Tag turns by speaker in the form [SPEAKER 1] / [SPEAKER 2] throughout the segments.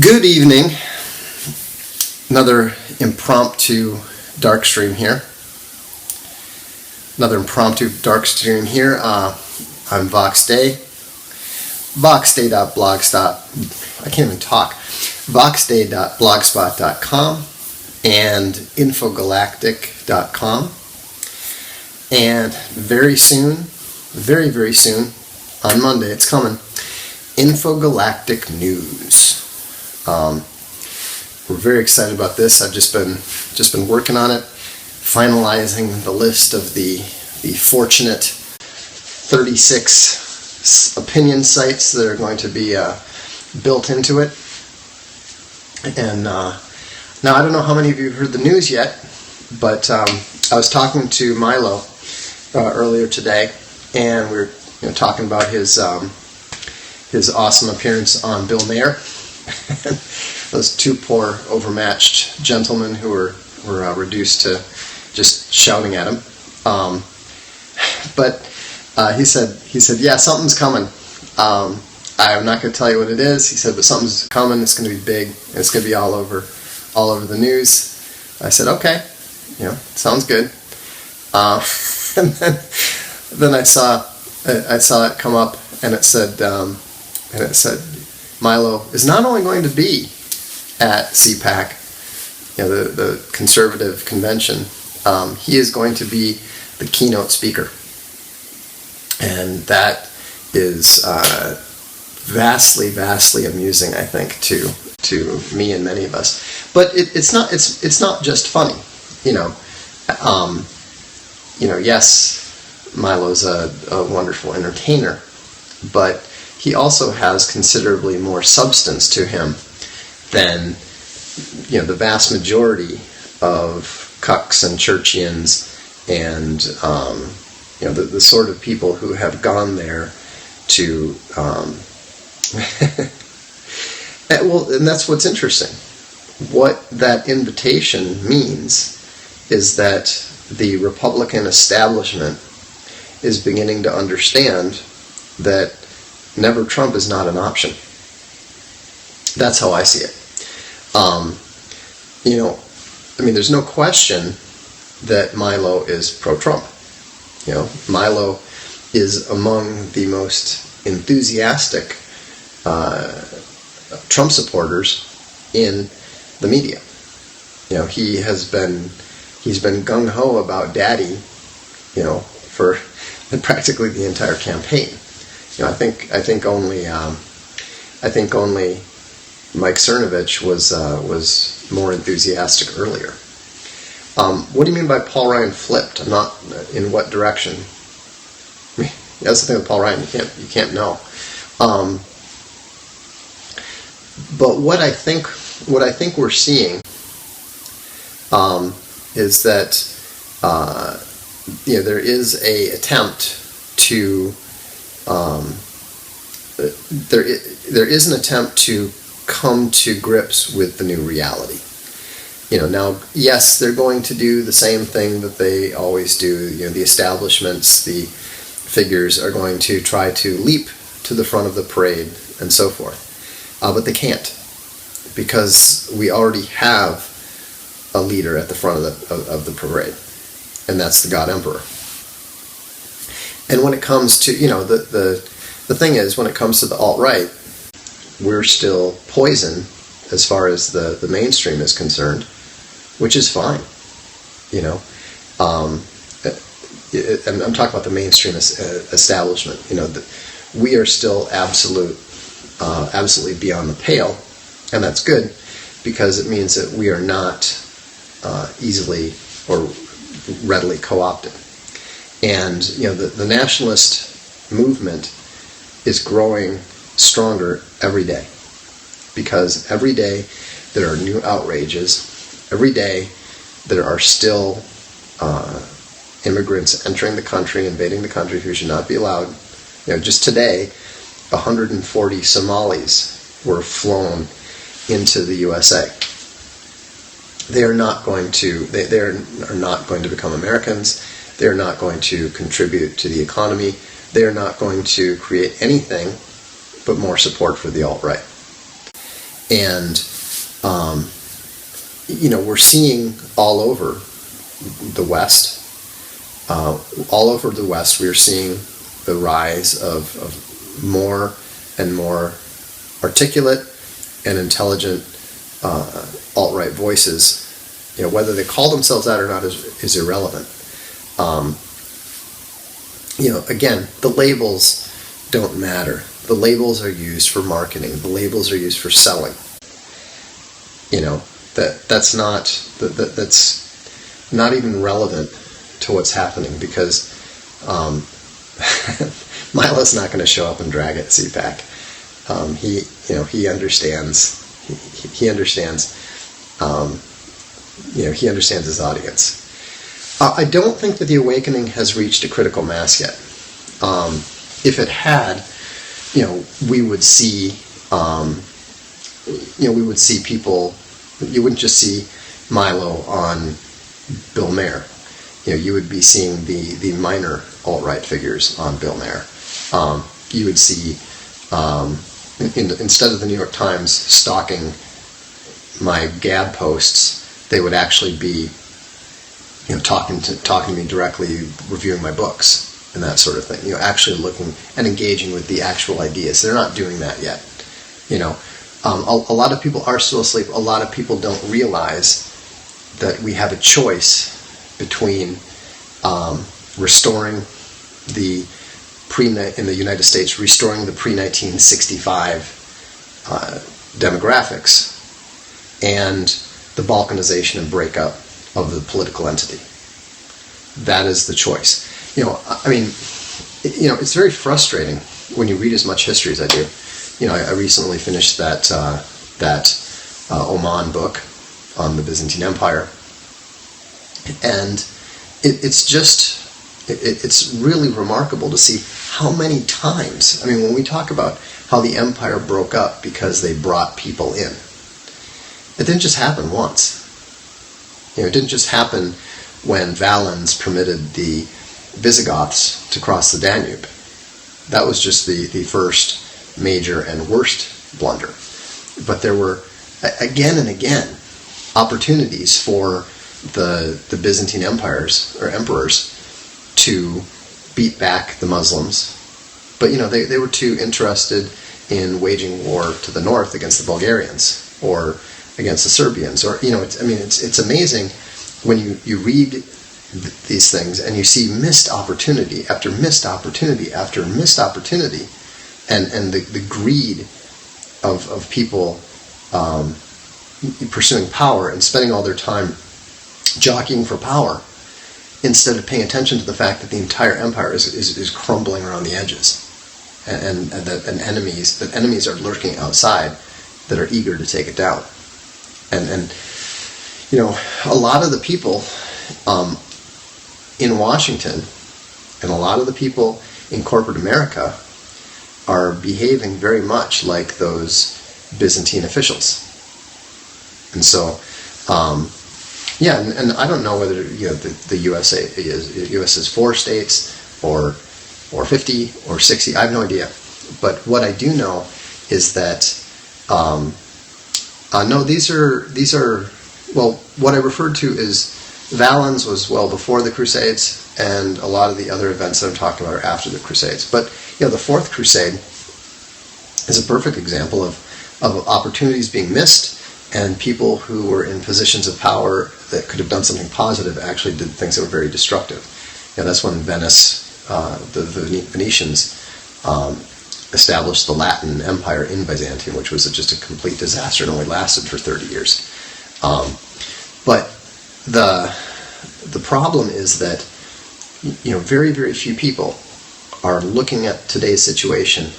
[SPEAKER 1] Good evening. Another impromptu Darkstream here. I'm Vox Day. VoxDay.blogspot.com and Infogalactic.com. And very soon, very soon, on Monday, it's coming, Infogalactic News. We're very excited about this. I've just been working on it, finalizing the list of the fortunate 36 opinion sites that are going to be built into it. And now I don't know how many of you have heard the news yet, but I was talking to Milo earlier today, and we were talking about his awesome appearance on Bill Maher. Those two poor, overmatched gentlemen who were reduced to just shouting at him. But he said, yeah, something's coming. I'm not going to tell you what it is. He said, but something's coming. It's going to be big. And it's going to be all over the news. I said, okay, sounds good. And then I saw it come up, and it said Milo is not only going to be at CPAC, the conservative convention, he is going to be the keynote speaker. And that is vastly amusing, I think, to me and many of us. But it's not just funny, yes, Milo's a wonderful entertainer, but he also has considerably more substance to him than the vast majority of cucks and churchians and the sort of people who have gone there to and that's what's interesting. What that invitation means is that the Republican establishment is beginning to understand that Never Trump is not an option. That's how I see it. There's no question that Milo is pro-Trump. Milo is among the most enthusiastic Trump supporters in the media. He's been gung-ho about Daddy, for practically the entire campaign. I think only Mike Cernovich was more enthusiastic earlier. What do you mean by Paul Ryan flipped? I'm not in what direction. That's the thing with Paul Ryan. You can't know. But what I think we're seeing is that there is a attempt to there is an attempt to come to grips with the new reality. Now, yes, they're going to do the same thing that they always do. The establishments, the figures are going to try to leap to the front of the parade and so forth. But they can't, because we already have a leader at the front of the parade, and that's the God Emperor. And when it comes to, the thing is, when it comes to the alt-right, we're still poison as far as the mainstream is concerned, which is fine. And I'm talking about the mainstream establishment. We are still absolutely beyond the pale, and that's good, because it means that we are not easily or readily co-opted. And the nationalist movement is growing stronger every day, because every day there are new outrages. Every day there are still immigrants entering the country, invading the country, who should not be allowed. Just today, 140 Somalis were flown into the USA. They are not going to. They are not going to become Americans. They are not going to contribute to the economy. They are not going to create anything but more support for the alt-right. And, we're seeing all over the West, we're seeing the rise of more and more articulate and intelligent alt-right voices. Whether they call themselves that or not is irrelevant. Again, the labels don't matter. The labels are used for marketing. The labels are used for selling. That's not even relevant to what's happening, because Milo's not going to show up and drag at CPAC. He understands. He understands. He understands his audience. I don't think that the awakening has reached a critical mass yet. If it had, we would see, people. You wouldn't just see Milo on Bill Maher. You would be seeing the minor alt-right figures on Bill Maher. You would see, instead of the New York Times stalking my Gab posts, they would actually be, talking to me directly, reviewing my books and that sort of thing. Actually looking and engaging with the actual ideas. They're not doing that yet. A lot of people are still asleep. A lot of people don't realize that we have a choice between restoring the in the United States, restoring the pre-1965 demographics, and the balkanization and breakup of the political entity. That is the choice. It's very frustrating when you read as much history as I do. I recently finished that Oman book on the Byzantine Empire, and it's really remarkable to see how many times. When we talk about how the empire broke up because they brought people in, it didn't just happen once. It didn't just happen when Valens permitted the Visigoths to cross the Danube. That was just the first major and worst blunder. But there were, again and again, opportunities for the Byzantine empires or emperors to beat back the Muslims. But, they were too interested in waging war to the north against the Bulgarians or against the Serbians. Or, it's amazing when you read these things and you see missed opportunity after missed opportunity after missed opportunity, and the greed of people pursuing power and spending all their time jockeying for power instead of paying attention to the fact that the entire empire is crumbling around the edges, and enemies are lurking outside that are eager to take it down. And a lot of the people in Washington and a lot of the people in corporate America are behaving very much like those Byzantine officials. And so, and I don't know whether the U.S. is 4 states or 50 or 60. I have no idea. But what I do know is that these are what I referred to is Valens was well before the Crusades, and a lot of the other events that I'm talking about are after the Crusades. But the Fourth Crusade is a perfect example of opportunities being missed, and people who were in positions of power that could have done something positive actually did things that were very destructive. That's when Venice, the Venetians, established the Latin Empire in Byzantium, which was just a complete disaster and only lasted for 30 years. But the problem is that very, very few people are looking at today's situation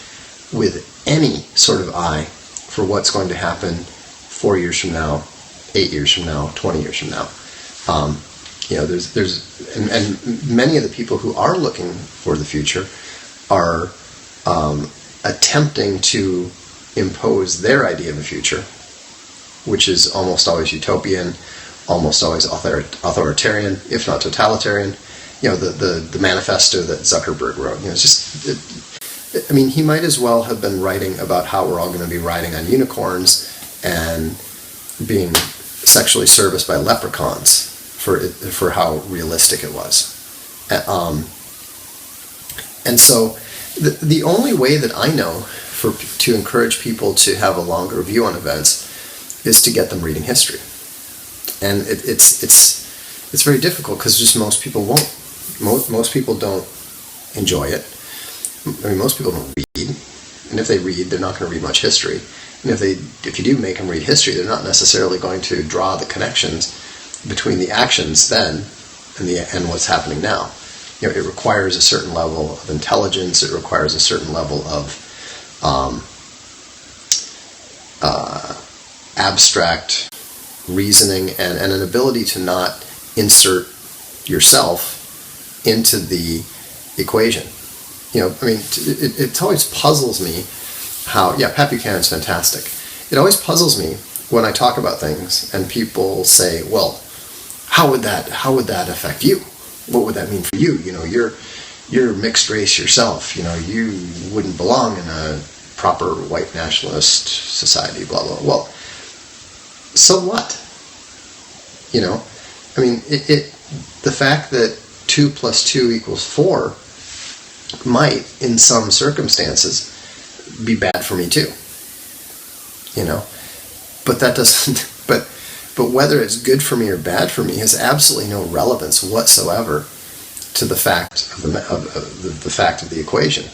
[SPEAKER 1] with any sort of eye for what's going to happen 4 years from now, 8 years from now, 20 years from now. And many of the people who are looking for the future are attempting to impose their idea of a future, which is almost always utopian, almost always authoritarian, if not totalitarian. The manifesto that Zuckerberg wrote. He might as well have been writing about how we're all going to be riding on unicorns and being sexually serviced by leprechauns for how realistic it was. And so the only way that I know to encourage people to have a longer view on events is to get them reading history. And it's very difficult because just most people won't. Most people don't enjoy it. I mean, most people don't read. And if they read, they're not going to read much history. And if you do make them read history, they're not necessarily going to draw the connections between the actions then and what's happening now. You know, it requires a certain level of intelligence. It requires a certain level of abstract reasoning and an ability to not insert yourself into the equation. You know, I mean, it always puzzles me how, Pat Buchanan's fantastic. It always puzzles me when I talk about things and people say, well, how would that affect you? What would that mean for you? You know, you're mixed race yourself. You know, you wouldn't belong in a proper white nationalist society, blah, blah. Well, so what? You know, I mean, the fact that 2 + 2 = 4 might, in some circumstances, be bad for me too. You know, but that doesn't. But whether it's good for me or bad for me has absolutely no relevance whatsoever to the fact of the fact of the equation.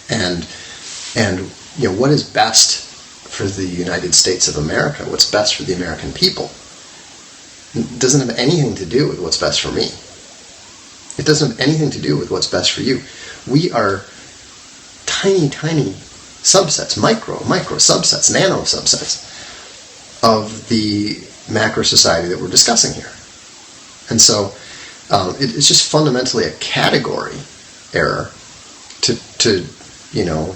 [SPEAKER 1] And you know, what is best for the United States of America? What's best for the American people? It doesn't have anything to do with what's best for me. It doesn't have anything to do with what's best for you. We are tiny subsets, micro subsets, nano subsets of the macro society that we're discussing here. And so it's just fundamentally a category error to you know,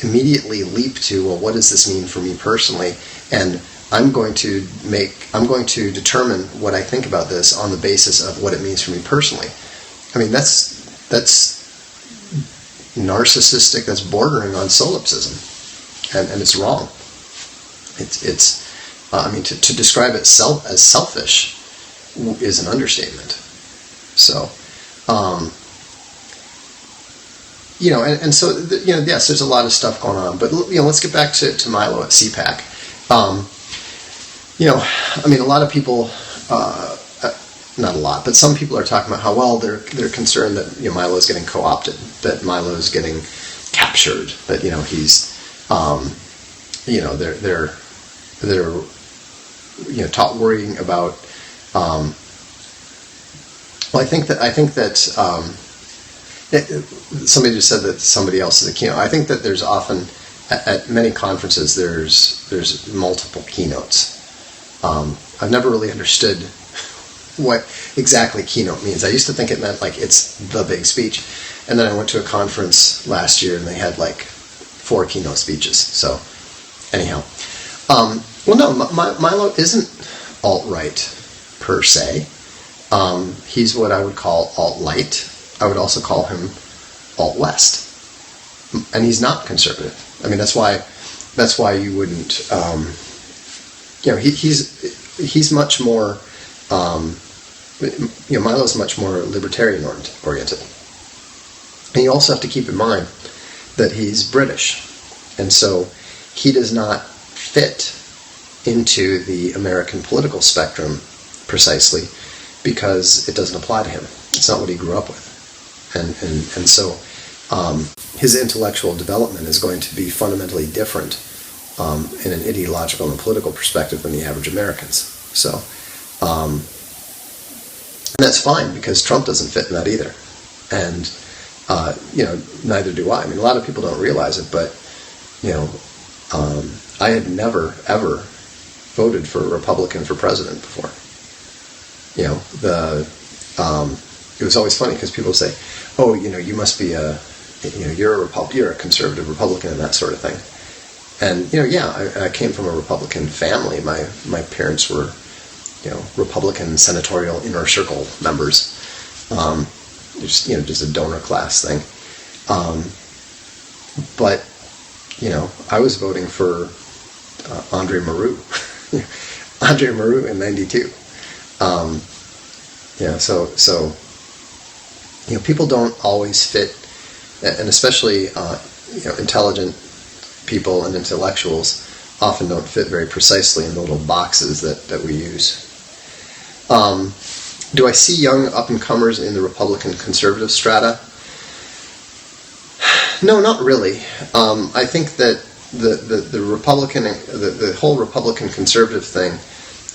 [SPEAKER 1] immediately leap to, well, what does this mean for me personally? And I'm going to determine what I think about this on the basis of what it means for me personally. I mean, that's narcissistic, that's bordering on solipsism, and it's wrong. It's I mean, to describe it as selfish is an understatement. So, you know, and so, you know, yes, there's a lot of stuff going on, but, you know, let's get back to Milo at CPAC. You know, I mean, a lot of people, not a lot, but some people are talking about how, well, they're concerned that, you know, Milo's getting co-opted, that Milo's getting captured, that, you know, he's, you know, they're you know, worrying about. Well, I think that somebody just said that somebody else is a keynote. I think that there's often at many conferences there's multiple keynotes. I've never really understood what exactly keynote means. I used to think it meant like it's the big speech, and then I went to a conference last year and they had like 4 keynote speeches. So anyhow, well, no, Milo isn't alt-right per se. He's what I would call alt-light. I would also call him alt-west, and he's not conservative. I mean, that's why you wouldn't. You know, he's much more. You know, Milo's much more libertarian oriented, and you also have to keep in mind that he's British, and so he does not fit into the American political spectrum precisely because it doesn't apply to him. It's not what he grew up with. And so his intellectual development is going to be fundamentally different in an ideological and political perspective than the average Americans. So, and that's fine because Trump doesn't fit in that either. And, you know, neither do I. I mean, a lot of people don't realize it, but, you know, I had never, ever voted for a Republican for president before. You know, it was always funny because people say, "Oh, you know, you must be you're a conservative Republican," and that sort of thing. And, you know, yeah, I came from a Republican family. My parents were, you know, Republican senatorial inner circle members. Just a donor class thing. But, you know, I was voting for Andre Maru. Andre Maru in '92. So people don't always fit, and especially intelligent people and intellectuals often don't fit very precisely in the little boxes that we use. Do I see young up-and-comers in the Republican conservative strata? No, not really. I think that the Republican, the whole Republican conservative thing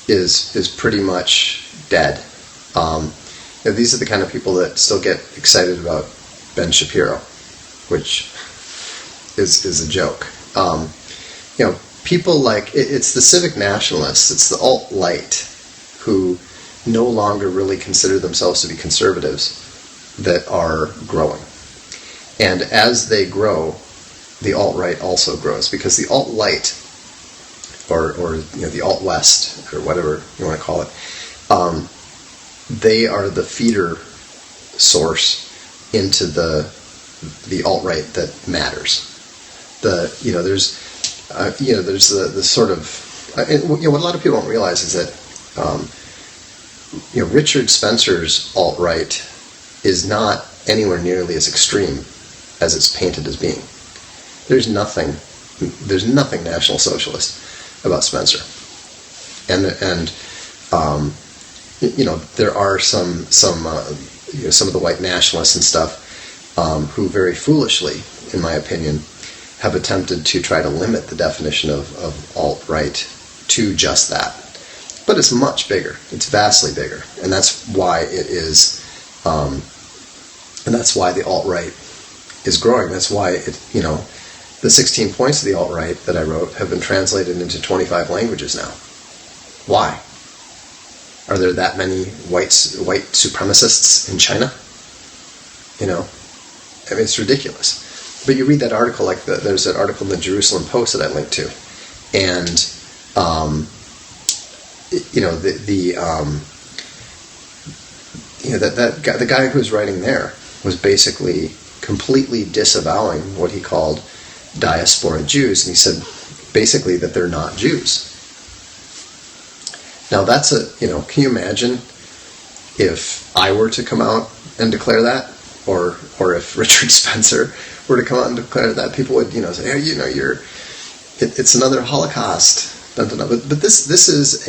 [SPEAKER 1] is pretty much dead. These are the kind of people that still get excited about Ben Shapiro, which is a joke. People like it's the civic nationalists, it's the alt-right who no longer really consider themselves to be conservatives that are growing. And as they grow, the alt-right also grows, because the alt-right, or the alt-west, or whatever you want to call it, they are the feeder source into the alt-right that matters. There's the sort of what a lot of people don't realize is that Richard Spencer's alt-right is not anywhere nearly as extreme as it's painted as being. There's nothing National Socialist about Spencer, and there are some of the white nationalists and stuff who very foolishly, in my opinion, have attempted to try to limit the definition of alt-right to just that. But it's much bigger. It's vastly bigger, and that's why it is, and that's why the alt-right is growing. That's why the 16 points of the alt-right that I wrote have been translated into 25 languages now. Why? Are there that many white supremacists in China? It's ridiculous. But you read that article, there's that article in the Jerusalem Post that I linked to, and the guy who was writing there was basically completely disavowing what he called diaspora Jews, and he said basically that they're not Jews. Now that's can you imagine if I were to come out and declare that, or if Richard Spencer were to come out and declare that, people would say, hey, it's another Holocaust. But this is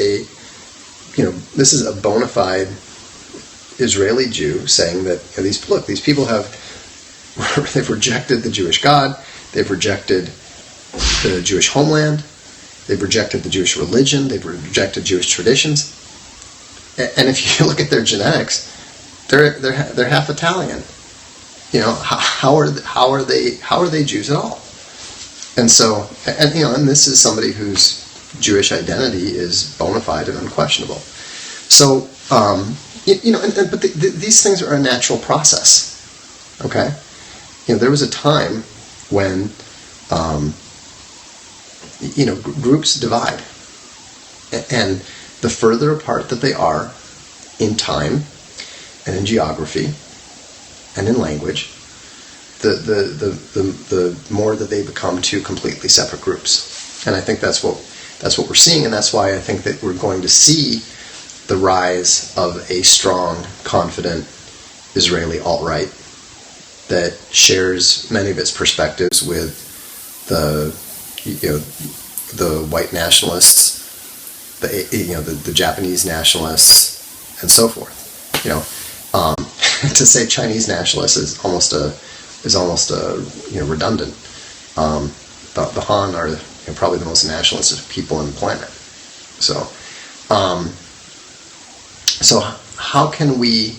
[SPEAKER 1] a bona fide Israeli Jew saying that these people they've rejected the Jewish God, they've rejected the Jewish homeland, they've rejected the Jewish religion, they've rejected Jewish traditions, and if you look at their genetics, they're half Italian. How are they Jews at all? And so, and this is somebody whose Jewish identity is bona fide and unquestionable. So, but these things are a natural process. Okay, there was a time when groups divide, and the further apart that they are in time and in geography and in language, the more that they become two completely separate groups. And I think that's what we're seeing, and that's why I think that we're going to see the rise of a strong, confident Israeli alt-right that shares many of its perspectives with the white nationalists, the Japanese nationalists, and so forth. To say Chinese nationalists is almost redundant. The Han are probably the most nationalistic people on the planet. So how can we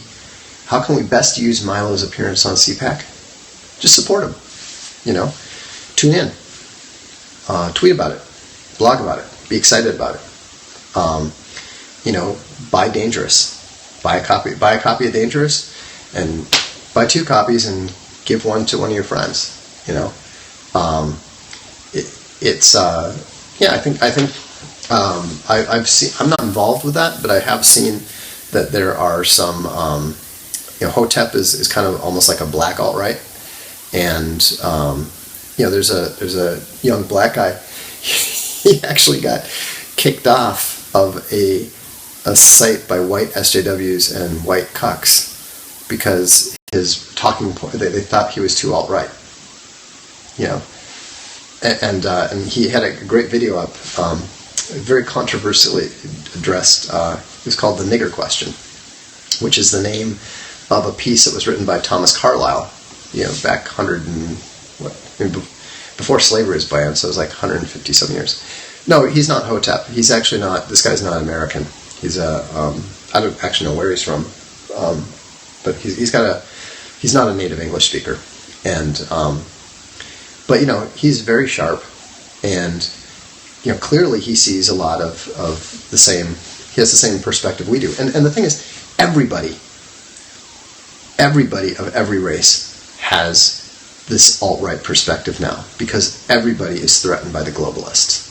[SPEAKER 1] best use Milo's appearance on CPAC? Just support him. Tune in, tweet about it, blog about it, be excited about it. Buy Dangerous, buy a copy of Dangerous, and buy 2 copies and give one to one of your friends. I've seen. I'm not involved with that, but I have seen that there are some. Hotep is kind of almost like a black alt-right, and there's a young black guy. he actually got kicked off of a site by white SJWs and white cucks because his talking point, they thought he was too alt-right. You know, and he had a great video up, very controversially addressed. It was called "The Nigger Question," which is the name of a piece that was written by Thomas Carlyle. You know, back before slavery was banned, so it was like 150 some years. No, he's not Hotep. He's actually not. This guy's not American. He's I don't actually know where he's from, but he's not a native English speaker, and but you know, he's very sharp, and you know, clearly he sees a lot of the same. He has the same perspective we do, and the thing is, everybody of every race has this alt-right perspective now, because everybody is threatened by the globalists.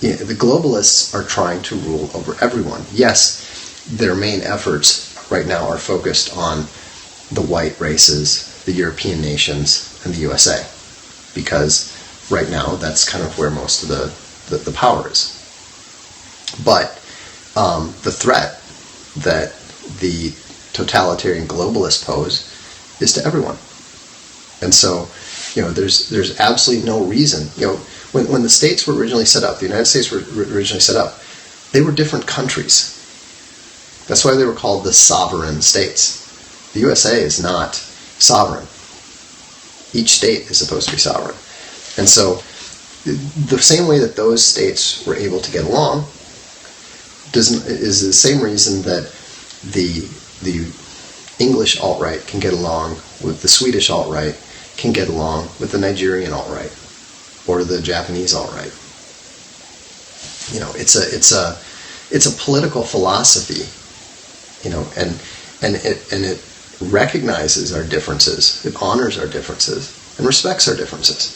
[SPEAKER 1] You know, the globalists are trying to rule over everyone. Yes, their main efforts right now are focused on the white races, the European nations, and the USA, because right now that's kind of where most of the power is. But the threat that the totalitarian globalists pose is to everyone. And so, you know, there's absolutely no reason. You know, when the states were originally set up, the United States were originally set up, they were different countries. That's why they were called the sovereign states. The USA is not sovereign. Each state is supposed to be sovereign. And so, the same way that those states were able to get along is the same reason that the English alt-right can get along with the Swedish alt-right, can get along with the Nigerian alt-right, or the Japanese alt-right. You know, it's a political philosophy, you know, and it recognizes our differences, it honors our differences, and respects our differences.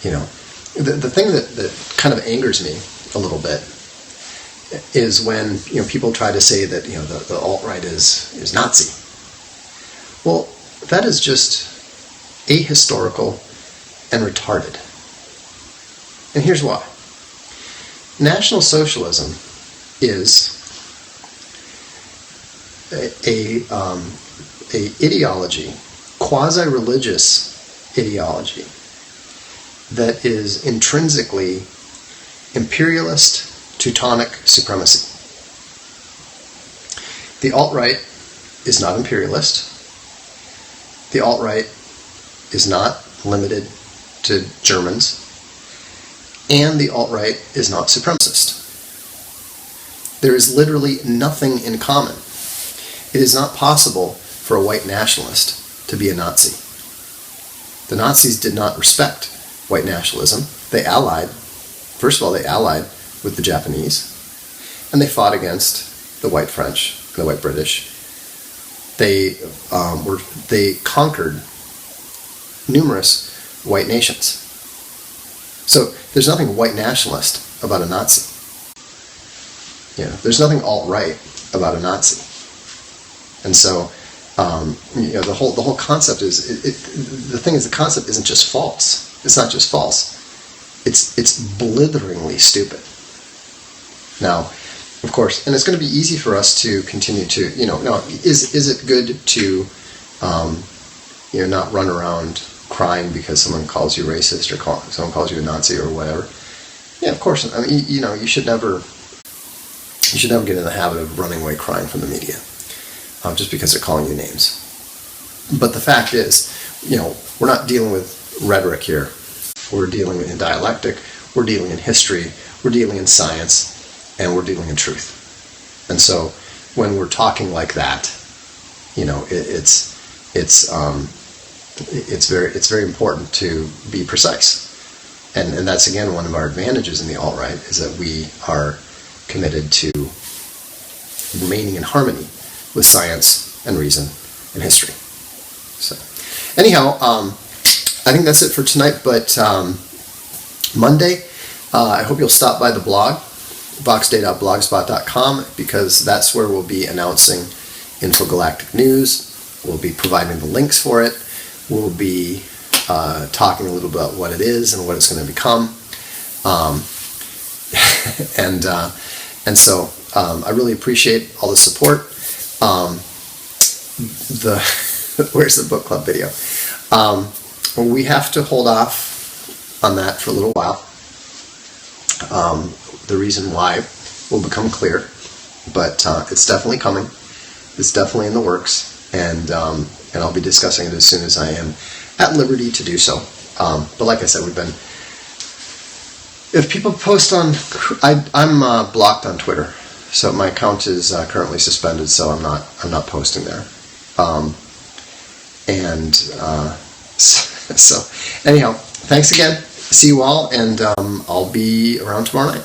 [SPEAKER 1] You know, the thing that kind of angers me a little bit is when, you know, people try to say that, you know, the alt-right is Nazi. Well, that is just ahistorical and retarded. And here's why. National Socialism is a ideology, quasi-religious ideology, that is intrinsically imperialist, Teutonic supremacy. The alt-right is not imperialist. The alt-right is not limited to Germans. And the alt-right is not supremacist. There is literally nothing in common. It is not possible for a white nationalist to be a Nazi. The Nazis did not respect white nationalism. They allied with the Japanese, and they fought against the white French and the white British. They conquered numerous white nations. So there's nothing white nationalist about a Nazi. You know, there's nothing alt-right about a Nazi. And so, you know, the whole concept is the thing is, the concept isn't just false. It's not just false. It's blitheringly stupid. Now, of course, and it's going to be easy for us to continue to, you know, now, is it good to, you know, not run around crying because someone calls you racist or someone calls you a Nazi or whatever? Yeah, of course. I mean, you know, you should never get in the habit of running away crying from the media, just because they're calling you names. But the fact is, you know, we're not dealing with rhetoric here. We're dealing in dialectic, we're dealing in history, we're dealing in science, and we're dealing in truth. And so when we're talking like that, you know, it's very important to be precise. And that's, again, one of our advantages in the alt-right, is that we are committed to remaining in harmony with science and reason and history. So anyhow, I think that's it for tonight, but Monday, I hope you'll stop by the blog, voxday.blogspot.com, because that's where we'll be announcing Infogalactic News. We'll be providing the links for it. We'll be talking a little bit about what it is and what it's going to become. And so I really appreciate all the support. Where's the book club video? Well, we have to hold off on that for a little while. The reason why will become clear, but it's definitely coming. It's definitely in the works, and I'll be discussing it as soon as I am at liberty to do so. But like I said, if people post on, I'm blocked on Twitter, so my account is currently suspended, so I'm not posting there. So anyhow, thanks again. See you all, and I'll be around tomorrow night.